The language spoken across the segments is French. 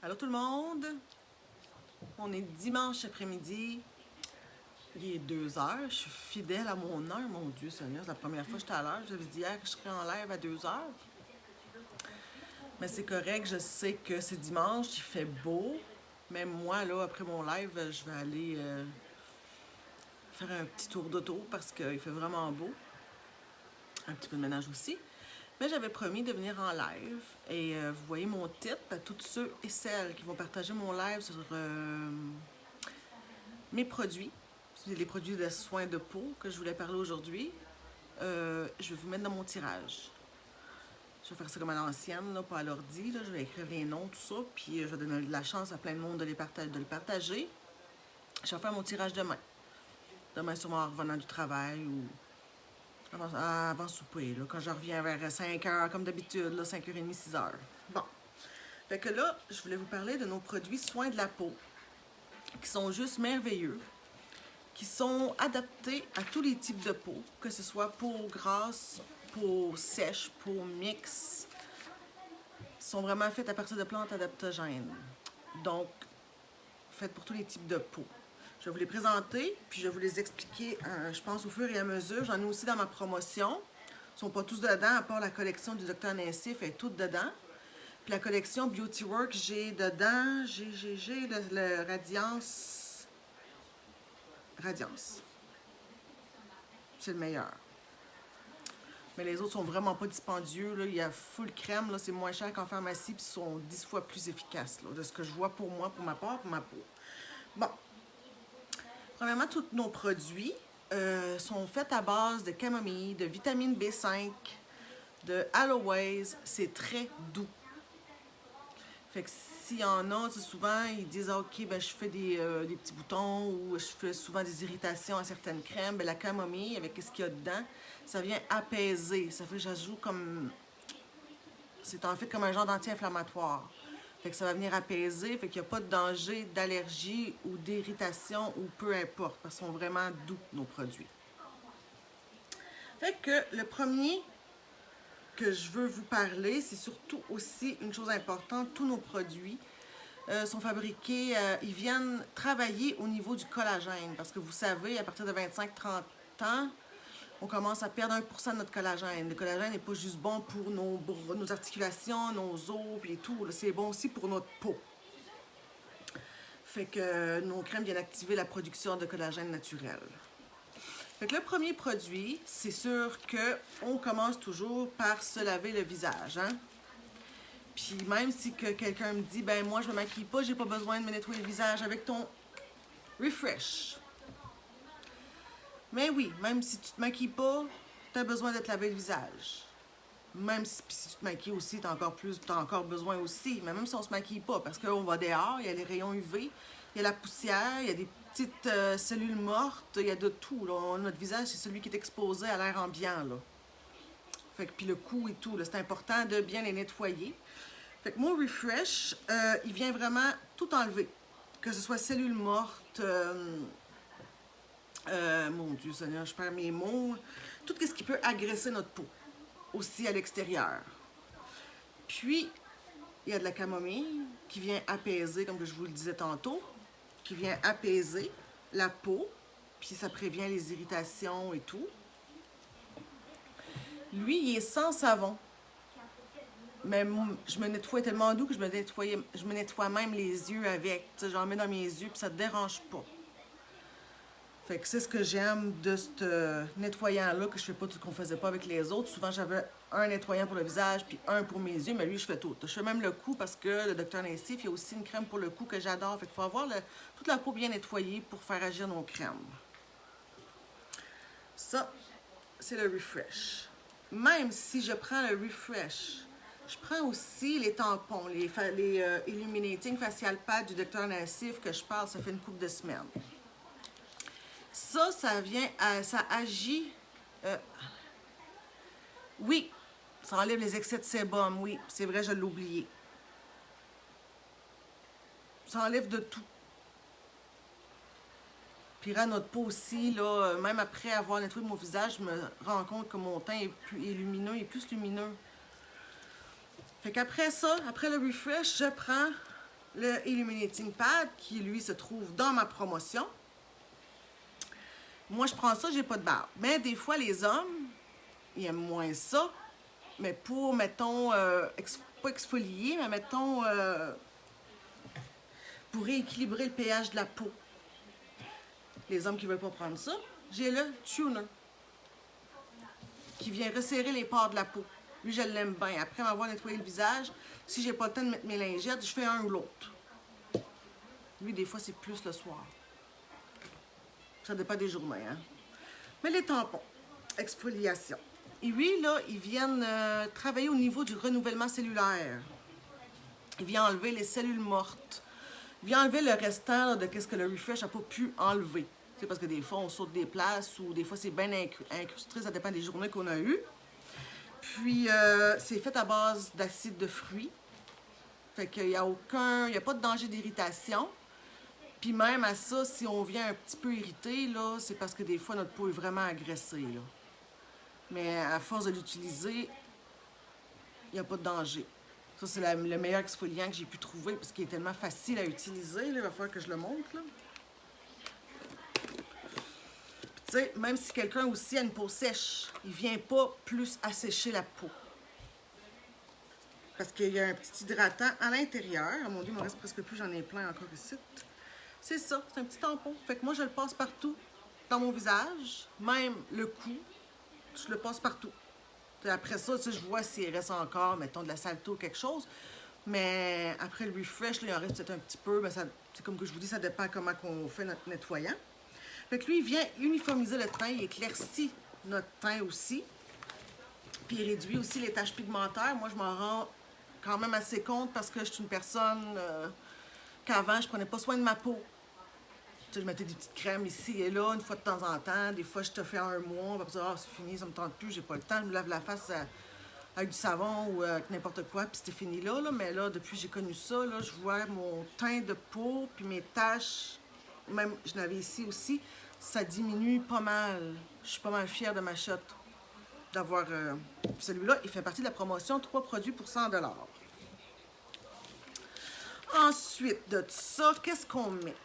Allô tout le monde, on est dimanche après-midi, il est 2 heures, je suis fidèle à mon heure, mon Dieu Seigneur, c'est la première fois que j'étais à l'heure, j'avais dit hier que je serais en live à 2 heures. Mais c'est correct, je sais que c'est dimanche, il fait beau, même moi là, après mon live, je vais aller faire un petit tour d'auto parce qu'il fait vraiment beau, un petit peu de ménage aussi. Mais j'avais promis de venir en live et vous voyez mon titre à tous ceux et celles qui vont partager mon live sur mes produits. C'est les produits de soins de peau que je voulais parler aujourd'hui. Je vais vous mettre dans mon tirage. Je vais faire ça comme à l'ancienne, là, pas à l'ordi. Je vais écrire les noms, tout ça, puis je vais donner de la chance à plein de monde de les partager. Je vais faire mon tirage demain. Demain, sûrement en revenant du travail ou avant souper, là, quand je reviens vers 5 h, comme d'habitude, 5h30, 6 h. Bon. Fait que là, je voulais vous parler de nos produits soins de la peau, qui sont juste merveilleux, qui sont adaptés à tous les types de peau, que ce soit peau grasse, peau sèche, peau mixte. Ils sont vraiment faits à partir de plantes adaptogènes. Donc, faites pour tous les types de peau. Je vais vous les présenter, puis je vais vous les expliquer, je pense, au fur et à mesure. J'en ai aussi dans ma promotion. Ils ne sont pas tous dedans, à part la collection du Dr Nassif, elle est toute dedans. Puis la collection Beauty Work, j'ai dedans, j'ai le Radiance. Radiance. C'est le meilleur. Mais les autres sont vraiment pas dispendieux. Là. Il y a full crème, c'est moins cher qu'en pharmacie, puis ils sont 10 fois plus efficaces, là, de ce que je vois pour moi, pour ma part, pour ma peau. Bon. Premièrement, tous nos produits sont faits à base de camomille, de vitamine B5, de aloès. C'est très doux. Fait que s'il y en a, souvent, ils disent ah, « OK, ben, je fais des petits boutons ou je fais souvent des irritations à certaines crèmes. » Ben, la camomille, avec ce qu'il y a dedans, ça vient apaiser. Ça fait que j'ajoute comme... C'est en fait comme un genre d'anti-inflammatoire. Fait que ça va venir apaiser, fait qu'il n'y a pas de danger d'allergie ou d'irritation ou peu importe, parce qu'ils sont vraiment doux, nos produits. Fait que le premier que je veux vous parler, c'est surtout aussi une chose importante, tous nos produits sont fabriqués, ils viennent travailler au niveau du collagène, parce que vous savez, à partir de 25-30 ans, on commence à perdre 1% de notre collagène. Le collagène n'est pas juste bon pour nos articulations, nos os et tout, c'est bon aussi pour notre peau. Fait que nos crèmes viennent activer la production de collagène naturel. Fait que le premier produit, c'est sûr qu'on commence toujours par se laver le visage. Hein? Puis même si quelqu'un me dit, ben moi je me maquille pas, j'ai pas besoin de me nettoyer le visage avec ton Refresh. Mais oui, même si tu te maquilles pas, tu as besoin de te laver le visage. Même si tu te maquilles aussi, tu as encore besoin aussi. Mais même si on se maquille pas, parce qu'on va dehors, il y a les rayons UV, il y a la poussière, il y a des petites cellules mortes, il y a de tout. Là. Notre visage, c'est celui qui est exposé à l'air ambiant. Là. Fait que, puis le cou et tout, c'est important de bien les nettoyer. Fait que mon Refresh, il vient vraiment tout enlever. Que ce soit cellules mortes, mon Dieu Seigneur, je perds mes mots. Tout ce qui peut agresser notre peau, aussi à l'extérieur. Puis, il y a de la camomille qui vient apaiser, comme je vous le disais tantôt, qui vient apaiser la peau, puis ça prévient les irritations et tout. Lui, il est sans savon. Mais je me nettoie tellement doux que je me nettoie même les yeux avec. J'en mets dans mes yeux, puis ça ne dérange pas. Fait que c'est ce que j'aime de ce nettoyant-là, que je fais pas tout ce qu'on faisait pas avec les autres. Souvent, j'avais un nettoyant pour le visage, puis un pour mes yeux, mais lui, je fais tout. Je fais même le cou parce que le Dr Nassif, il y a aussi une crème pour le cou que j'adore. Fait qu'il faut avoir toute la peau bien nettoyée pour faire agir nos crèmes. Ça, c'est le Refresh. Même si je prends le Refresh, je prends aussi les tampons, les Illuminating Facial Pad du Dr Nassif que je parle, ça fait une couple de semaines. Ça vient, ça agit, oui, ça enlève les excès de sébum, oui, c'est vrai, je l'ai oublié. Ça enlève de tout. Puis rend notre peau aussi, là, même après avoir nettoyé mon visage, je me rends compte que mon teint est plus lumineux, Fait qu'après ça, après le Refresh, je prends le Illuminating Pad qui, lui, se trouve dans ma promotion. Moi, je prends ça, j'ai pas de barbe. Mais des fois, les hommes, ils aiment moins ça. Mais pour, mettons, pas exfolier, mais mettons, pour rééquilibrer le pH de la peau. Les hommes qui veulent pas prendre ça, j'ai le Tuner qui vient resserrer les pores de la peau. Lui, je l'aime bien. Après m'avoir nettoyé le visage, si j'ai pas le temps de mettre mes lingettes, je fais un ou l'autre. Lui, des fois, c'est plus le soir. Ça dépend des journées, hein. Mais les tampons, exfoliation. Et lui, là, ils viennent travailler au niveau du renouvellement cellulaire. Il vient enlever les cellules mortes. Il vient enlever le restant là, de ce que le Refresh n'a pas pu enlever. C'est parce que des fois, on saute des places ou des fois, c'est bien incrusté. Ça dépend des journées qu'on a eues. Puis, c'est fait à base d'acide de fruits. Fait qu'il n'y a pas de danger d'irritation. Puis même à ça, si on vient un petit peu irrité, là, c'est parce que des fois, notre peau est vraiment agressée, là. Mais à force de l'utiliser, il n'y a pas de danger. Ça, c'est le meilleur exfoliant que j'ai pu trouver parce qu'il est tellement facile à utiliser. Là, il va falloir que je le montre, là. Tu sais, même si quelqu'un aussi a une peau sèche, il ne vient pas plus assécher la peau. Parce qu'il y a un petit hydratant à l'intérieur. Oh mon Dieu, il m'en reste presque plus, j'en ai plein encore ici. C'est ça, c'est un petit tampon. Fait que moi, je le passe partout dans mon visage, même le cou, je le passe partout. Après ça, tu sais, je vois s'il reste encore, mettons, de la saleté ou quelque chose. Mais après le refresh, là, il en reste peut-être un petit peu. Mais c'est comme que je vous dis, ça dépend comment on fait notre nettoyant. Fait que lui, il vient uniformiser le teint, il éclaircit notre teint aussi. Puis il réduit aussi les taches pigmentaires. Moi, je m'en rends quand même assez compte parce que je suis une personne qu'avant, je prenais pas soin de ma peau. Tu sais, je mettais des petites crèmes ici et là, une fois de temps en temps. Des fois, je te fais un mois, on va dire, ah, c'est fini, ça me tente plus, j'ai pas le temps. Je me lave la face avec du savon ou avec n'importe quoi, puis c'était fini là, là. Mais là, depuis que j'ai connu ça, là, je vois mon teint de peau, puis mes taches, même, je l'avais ici aussi, ça diminue pas mal. Je suis pas mal fière de ma shot d'avoir... celui-là, il fait partie de la promotion 3 produits pour 100 $. Ensuite de ça, qu'est-ce qu'on met?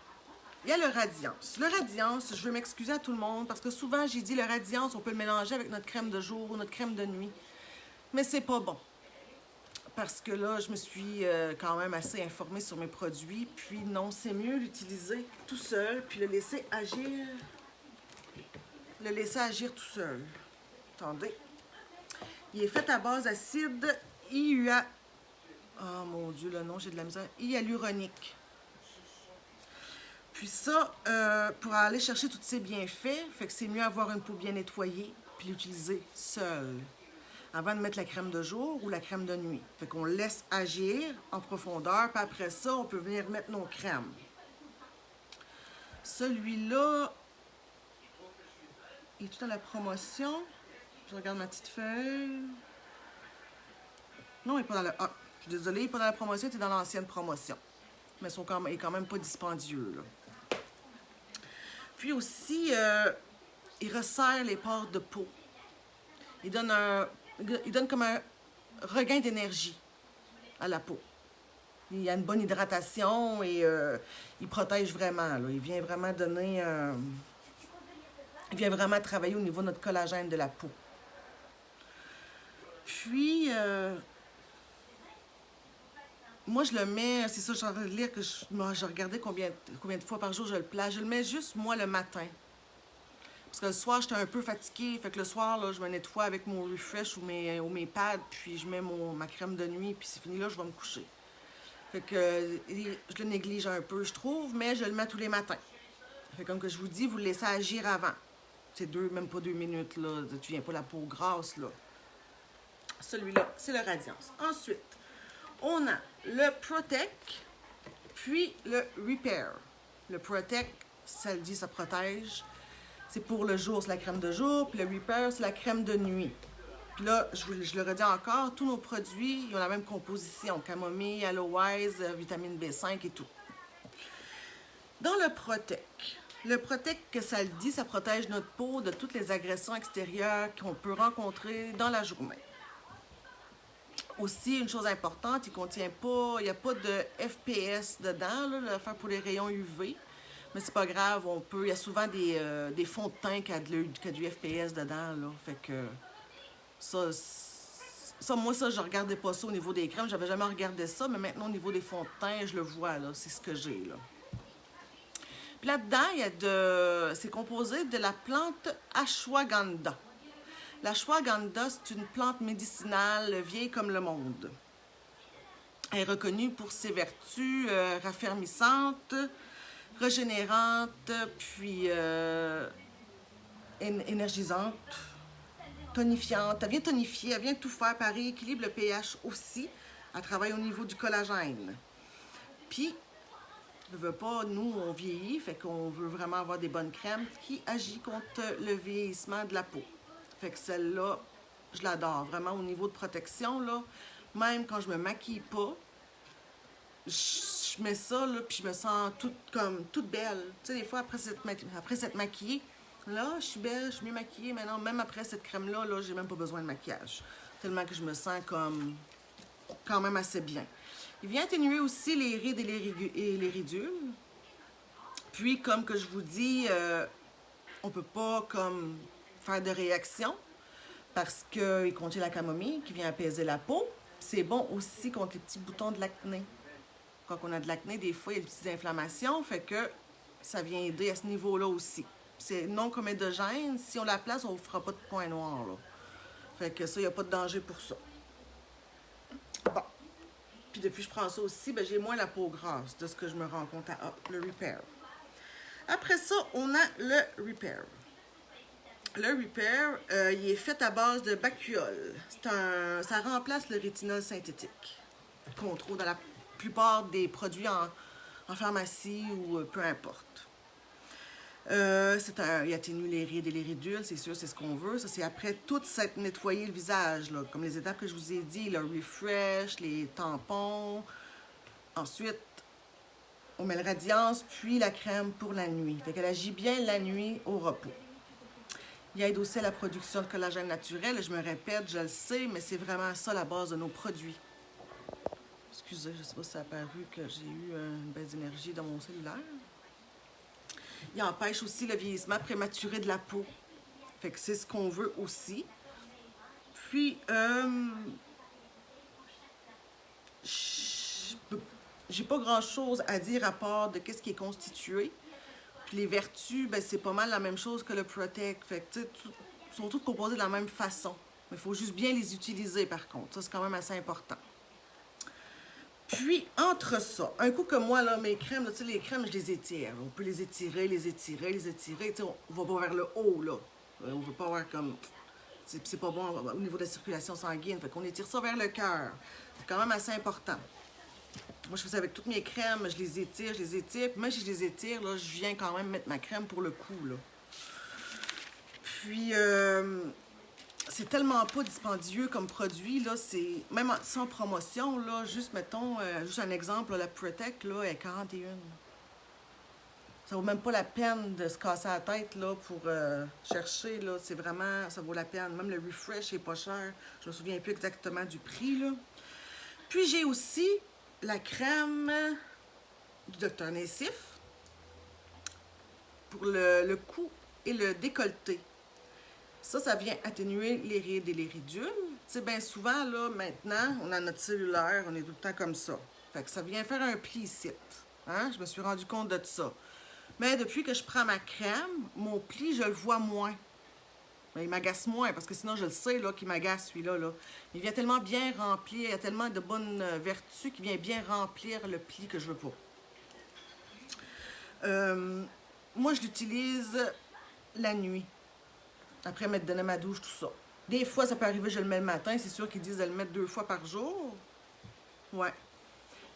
Il y a le Radiance. Le Radiance, je veux m'excuser à tout le monde parce que souvent, j'ai dit le Radiance, on peut le mélanger avec notre crème de jour ou notre crème de nuit. Mais c'est pas bon. Parce que là, je me suis quand même assez informée sur mes produits. Puis non, c'est mieux l'utiliser tout seul puis le laisser agir. Le laisser agir tout seul. Attendez. Il est fait à base d'acide IUA. Oh mon Dieu, le nom, j'ai de la misère. Hyaluronique. Puis ça, pour aller chercher tous ces bienfaits, fait que c'est mieux avoir une peau bien nettoyée puis l'utiliser seule avant de mettre la crème de jour ou la crème de nuit. Fait qu'on laisse agir en profondeur, puis après ça, on peut venir mettre nos crèmes. Celui-là, il est tout dans la promotion. Je regarde ma petite feuille. Non, il n'est pas dans la... Ah, je suis désolée, il n'est pas dans la promotion, il est dans l'ancienne promotion. Mais il est quand même pas dispendieux, là. Puis aussi, il resserre les pores de peau. Il donne comme un regain d'énergie à la peau. Il y a une bonne hydratation et il protège vraiment, là. Il vient vraiment donner... il vient vraiment travailler au niveau de notre collagène de la peau. Puis... moi, je le mets, c'est ça, je suis en train de lire que je regardais combien de fois par jour je le place. Je le mets juste, moi, le matin. Parce que le soir, j'étais un peu fatiguée. Fait que le soir, là, je me nettoie avec mon Refresh ou mes pads, puis je mets ma crème de nuit, puis c'est fini, là, je vais me coucher. Fait que je le néglige un peu, je trouve, mais je le mets tous les matins. Fait comme que je vous dis, vous le laissez agir avant. C'est même pas 2 minutes, là. Tu viens pas la peau grasse, là. Celui-là, c'est le Radiance. Ensuite, on a le Protect, puis le Repair. Le Protect, ça le dit, ça protège. C'est pour le jour, c'est la crème de jour. Puis le Repair, c'est la crème de nuit. Puis là, je le redis encore, tous nos produits, ils ont la même composition. Camomille, aloès, vitamine B5 et tout. Dans le Protect, que ça le dit, ça protège notre peau de toutes les agressions extérieures qu'on peut rencontrer dans la journée. Aussi, une chose importante, il contient pas, il n'y a pas de FPS dedans, là, l'affaire pour les rayons UV. Mais c'est pas grave, on peut. Il y a souvent des fonds de teint qui a du FPS dedans, là. Fait que moi, je regardais pas ça au niveau des crèmes. J'avais jamais regardé ça, mais maintenant, au niveau des fonds de teint, je le vois, là. C'est ce que j'ai, là. Puis là-dedans, c'est composé de la plante ashwagandha. L'ashwagandha, c'est une plante médicinale vieille comme le monde. Elle est reconnue pour ses vertus raffermissantes, régénérantes, puis énergisantes, tonifiantes. Elle vient tonifier, elle vient tout faire, elle rééquilibre le pH aussi. Elle travaille au niveau du collagène. Puis, je veux pas, nous, on vieillit, fait qu'on veut vraiment avoir des bonnes crèmes qui agissent contre le vieillissement de la peau. Fait que celle-là, je l'adore. Vraiment, au niveau de protection, là, même quand je me maquille pas, je mets ça, là, puis je me sens toute belle. Tu sais, des fois, après s'être maquillée, là, je suis belle, je suis mieux maquillée. Maintenant, même après cette crème-là, là, j'ai même pas besoin de maquillage. Tellement que je me sens comme quand même assez bien. Il vient atténuer aussi les rides et les ridules. Puis, comme que je vous dis, on peut pas comme faire de réaction parce qu'il contient la camomille qui vient apaiser la peau. C'est bon aussi contre les petits boutons de l'acné. Quand on a de l'acné, des fois, il y a des petites inflammations, fait que ça vient aider à ce niveau-là aussi. C'est non comédogène. Si on la place, on ne fera pas de points noirs, là. Fait que ça, il n'y a pas de danger pour ça. Bon. Puis depuis que je prends ça aussi, ben, j'ai moins la peau grasse de ce que je me rends compte à le Repair. Après ça, on a le Repair. Le Repair, il est fait à base de bacuole. Ça remplace le rétinol synthétique qu'on trouve dans la plupart des produits en pharmacie ou peu importe. Il atténue les rides et les ridules, c'est sûr, c'est ce qu'on veut. Ça, c'est après tout s'être nettoyé le visage, là, comme les étapes que je vous ai dit, le refresh, les tampons. Ensuite, on met le radiance, puis la crème pour la nuit. Fait qu'elle agit bien la nuit au repos. Il aide aussi à la production de collagène naturel. Je me répète, je le sais, mais c'est vraiment ça la base de nos produits. Excusez, je ne sais pas si ça a paru que j'ai eu une baisse d'énergie dans mon cellulaire. Il empêche aussi le vieillissement prématuré de la peau. Fait que c'est ce qu'on veut aussi. Puis, j'ai pas grand-chose à dire à part de qu'est-ce qui est constitué. Puis les vertus, ben, c'est pas mal la même chose que le Protect. Fait que, tu sais, sont toutes composées de la même façon. Mais il faut juste bien les utiliser, par contre. Ça, c'est quand même assez important. Puis, entre ça, un coup que moi, là, mes crèmes, là, tu sais, les crèmes, je les étire. On peut les étirer, les étirer, les étirer. Tu sais, on va pas vers le haut, là. On veut pas avoir comme... C'est pas bon au niveau de la circulation sanguine. Fait qu'on étire ça vers le cœur. C'est quand même assez important. Moi, je fais ça avec toutes mes crèmes. Je les étire, je les étire. Puis même si je les étire, là, je viens quand même mettre ma crème pour le cou, là. Puis... c'est tellement pas dispendieux comme produit, là, c'est même sans promotion, là, juste mettons, juste un exemple, là, la Protect, là, est 41. Ça vaut même pas la peine de se casser la tête, là, pour chercher, là, c'est vraiment, ça vaut la peine. Même le Refresh est pas cher, je me souviens plus exactement du prix, là. Puis j'ai aussi la crème du Dr. Nassif pour le cou et le décolleté. Ça vient atténuer les rides et les ridules. Tu sais, bien souvent, là, maintenant, on a notre cellulaire, on est tout le temps comme ça. Fait que ça vient faire un pli ici. Hein? Je me suis rendu compte de ça. Mais depuis que je prends ma crème, mon pli, je le vois moins. Mais il m'agace moins, parce que sinon, je le sais là, qu'il m'agace, celui-là. Là. Il vient tellement bien remplir, il y a tellement de bonnes vertus qu'il vient bien remplir le pli que je veux pas. Moi, je l'utilise la nuit. Après m'être donné ma douche, tout ça. Des fois, ça peut arriver, je le mets le matin. C'est sûr qu'ils disent de le mettre 2 fois par jour. Ouais.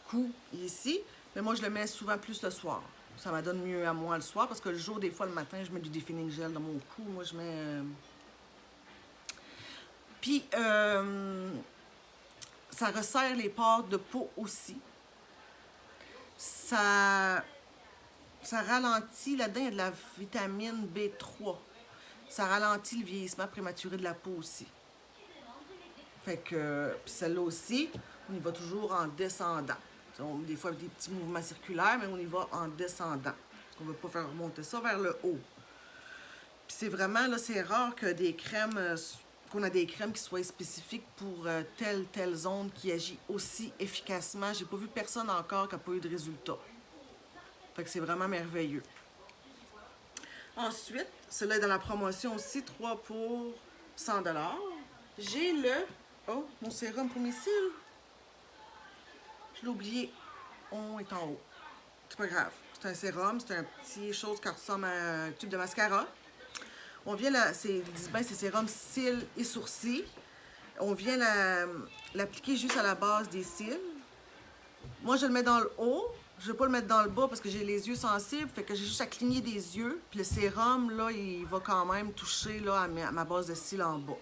Cou, ici. Mais moi, je le mets souvent plus le soir. Ça me donne mieux à moi le soir parce que le jour, des fois, le matin, je mets du définition gel dans mon cou. Moi, je mets... Puis, ça resserre les pores de peau aussi. Ça ralentit, là-dedans, il y a de la vitamine B3. Ça ralentit le vieillissement prématuré de la peau aussi. Fait que, puis celle-là aussi, on y va toujours en descendant. Des fois avec des petits mouvements circulaires, mais on y va en descendant. Parce qu'on ne veut pas faire remonter ça vers le haut. Puis c'est vraiment, là, c'est rare que des crèmes, qu'on a des crèmes qui soient spécifiques pour telle zone qui agit aussi efficacement. J'ai pas vu personne encore qui n'a pas eu de résultat. Fait que c'est vraiment merveilleux. Ensuite, celui-là est dans la promotion aussi, 3 pour 100 $. J'ai le... Oh, mon sérum pour mes cils. Je l'ai oublié. On est en haut. C'est pas grave. C'est un sérum, c'est un petit chose qui ressemble à un tube de mascara. On vient là, ils disent bien c'est sérum cils et sourcils. On vient l'appliquer juste à la base des cils. Moi, je le mets dans le haut. Je ne vais pas le mettre dans le bas parce que j'ai les yeux sensibles. Fait que j'ai juste à cligner des yeux. Puis le sérum, là, il va quand même toucher là, à ma base de cils en bas.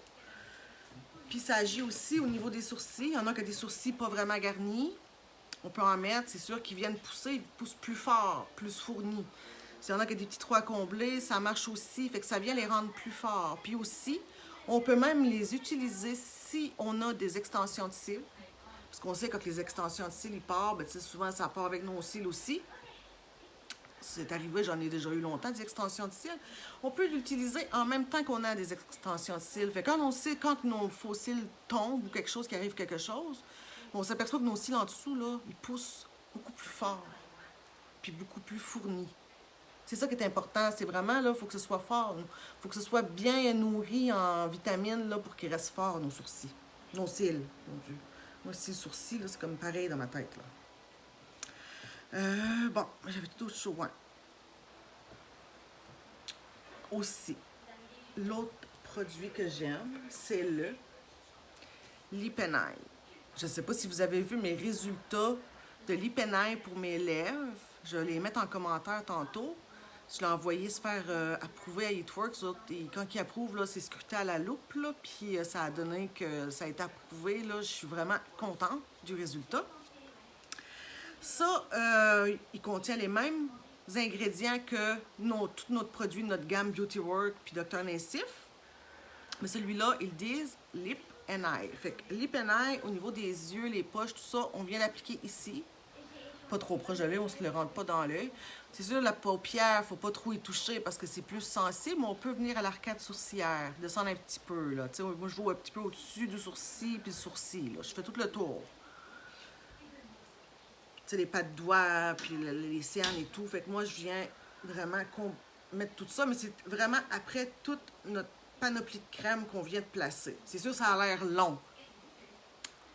Puis ça agit aussi au niveau des sourcils. Il y en a qui ont des sourcils pas vraiment garnis. On peut en mettre, c'est sûr qu'ils viennent pousser, ils poussent plus fort, plus fournis. S'il y en a qui ont des petits trous à combler, ça marche aussi, fait que ça vient les rendre plus forts. Puis aussi, on peut même les utiliser si on a des extensions de cils. Parce qu'on sait que quand les extensions de cils, ils partent, ben, souvent ça part avec nos cils aussi. C'est arrivé, j'en ai déjà eu longtemps, des extensions de cils. On peut l'utiliser en même temps qu'on a des extensions de cils. Fait que quand on sait, quand nos faux cils tombent ou quelque chose, qui arrive quelque chose, on s'aperçoit que nos cils en dessous, là, ils poussent beaucoup plus fort, puis beaucoup plus fournis. C'est ça qui est important, c'est vraiment, là, il faut que ce soit fort. Il faut que ce soit bien nourri en vitamines, là, pour qu'ils restent forts, nos sourcils. Nos cils, mon Dieu. Moi, si sourcils, là, c'est comme pareil dans ma tête, là. Bon, j'avais tout autre chose, ouais. Aussi, l'autre produit que j'aime, c'est le Lipenai. Je ne sais pas si vous avez vu mes résultats de Lipenai pour mes lèvres. Je vais les mettre en commentaire tantôt. Je l'ai envoyé se faire approuver à Eatworks. Et quand ils approuvent, c'est scruté à la loupe. Là, puis ça a donné que ça a été approuvé. Là, je suis vraiment contente du résultat. Ça, il contient les mêmes ingrédients que tout notre produit, notre gamme Beauty Work puis Dr. Nassif. Mais celui-là, ils disent Lip and Eye. Fait que Lip and Eye, au niveau des yeux, les poches, tout ça, on vient l'appliquer ici. Pas trop proche de l'œil, on ne se le rentre pas dans l'œil. C'est sûr, la paupière, il ne faut pas trop y toucher parce que c'est plus sensible, mais on peut venir à l'arcade sourcilière, descendre un petit peu. Là. Moi, je joue un petit peu au-dessus du sourcil puis le sourcil. Là. Je fais tout le tour. T'sais, les pattes de doigts, puis les cernes et tout. Fait que moi, je viens vraiment mettre tout ça, mais c'est vraiment après toute notre panoplie de crème qu'on vient de placer. C'est sûr, ça a l'air long.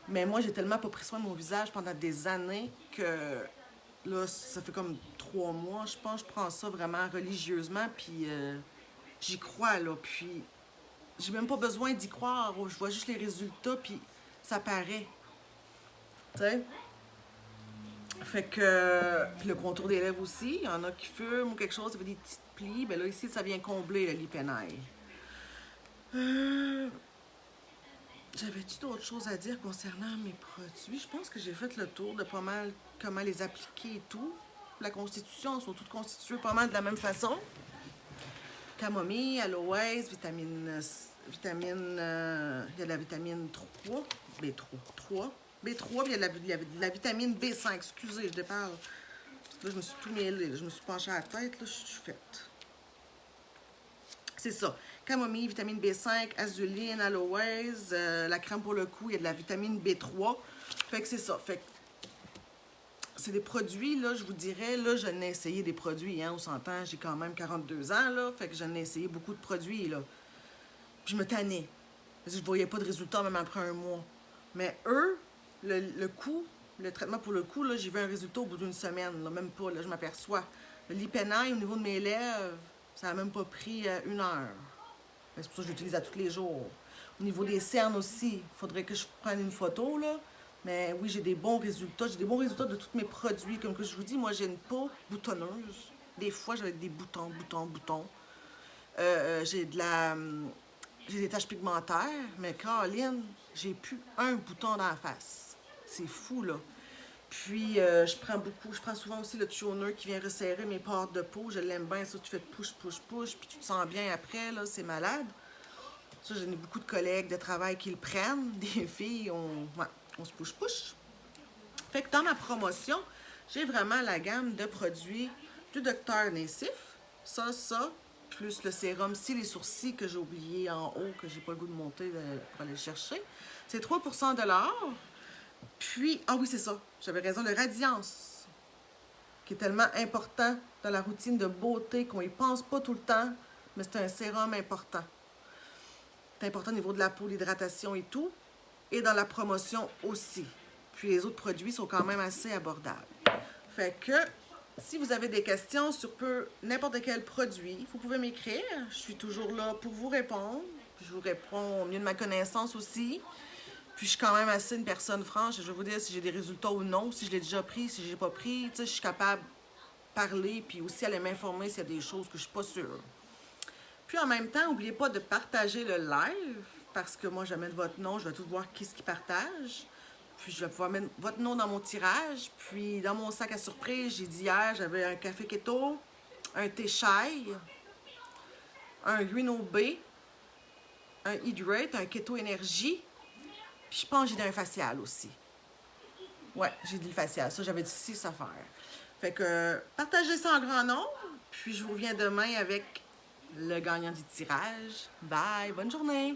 Mais moi, j'ai tellement pas pris soin de mon visage pendant des années que là, ça fait comme 3 mois, je pense, je prends ça vraiment religieusement, puis j'y crois, là. Puis j'ai même pas besoin d'y croire. Je vois juste les résultats, puis ça paraît. Tu sais? Fait que, puis le contour des lèvres aussi, il y en a qui fument ou quelque chose, ça fait des petites plis. Ben là, ici, ça vient combler le lipenail. J'avais-tu d'autres choses à dire concernant mes produits? Je pense que j'ai fait le tour de pas mal comment les appliquer et tout. La constitution, elles sont toutes constituées pas mal de la même façon. Camomille, aloès, vitamine, il y a de la vitamine 3, B3, puis il y a de la vitamine B5, excusez, je déparle. Parce que là, je me suis tout mêlé, là, je me suis penchée à la tête, là, je suis faite. C'est ça, camomille, vitamine B5, azuline, aloès, la crème pour le cou, il y a de la vitamine B3. Fait que c'est ça, fait que c'est des produits, là, je vous dirais, là, je n'ai essayé des produits, hein, on s'entend, j'ai quand même 42 ans, là, fait que je n'ai essayé beaucoup de produits, là. Puis je me tannais, parce que je voyais pas de résultat même après un mois. Mais eux, le coup, le traitement pour le cou, là, j'ai vu un résultat au bout d'une semaine, là, même pas, là, je m'aperçois. Le lipenail, au niveau de mes lèvres, ça n'a même pas pris 1 heure. C'est pour ça que je l'utilise à tous les jours. Au niveau des cernes aussi, il faudrait que je prenne une photo, là. Mais oui, j'ai des bons résultats. J'ai des bons résultats de tous mes produits. Comme que je vous dis, moi, j'ai une peau boutonneuse. Des fois, j'ai des boutons. J'ai des taches pigmentaires. Mais Caroline, j'ai plus un bouton dans la face. C'est fou, là. Puis, je prends souvent aussi le toner qui vient resserrer mes pores de peau. Je l'aime bien, ça, tu fais push, puis tu te sens bien après, là, c'est malade. Ça, j'en ai beaucoup de collègues de travail qui le prennent. Des filles, on se push-push. Fait que dans ma promotion, j'ai vraiment la gamme de produits du Dr. Nassif. Ça, plus le sérum cils et sourcils que j'ai oublié en haut, que j'ai pas le goût de monter pour aller le chercher. C'est 3% de l'or. Puis, ah oui, c'est ça, j'avais raison, le Radiance, qui est tellement important dans la routine de beauté qu'on y pense pas tout le temps, mais c'est un sérum important. C'est important au niveau de la peau, l'hydratation et tout, et dans la promotion aussi. Puis les autres produits sont quand même assez abordables. Fait que, si vous avez des questions sur n'importe quel produit, vous pouvez m'écrire. Je suis toujours là pour vous répondre. Puis je vous réponds au mieux de ma connaissance aussi. Puis je suis quand même assez une personne franche. Je vais vous dire si j'ai des résultats ou non, si je l'ai déjà pris, si je l'ai pas pris. Tu sais, je suis capable de parler, puis aussi aller m'informer s'il y a des choses que je suis pas sûre. Puis en même temps, n'oubliez pas de partager le live, parce que moi, je vais mettre votre nom, je vais tout voir qui partage. Puis je vais pouvoir mettre votre nom dans mon tirage. Puis dans mon sac à surprise, j'ai dit hier, j'avais un café keto, un thé chai, un Green B, un Hydrate, un keto énergie. Puis je pense que j'ai dit un facial aussi. Ouais, j'ai dit le facial. Ça, j'avais dit 6 affaires. Fait que partagez ça en grand nombre. Puis je vous reviens demain avec le gagnant du tirage. Bye, bonne journée!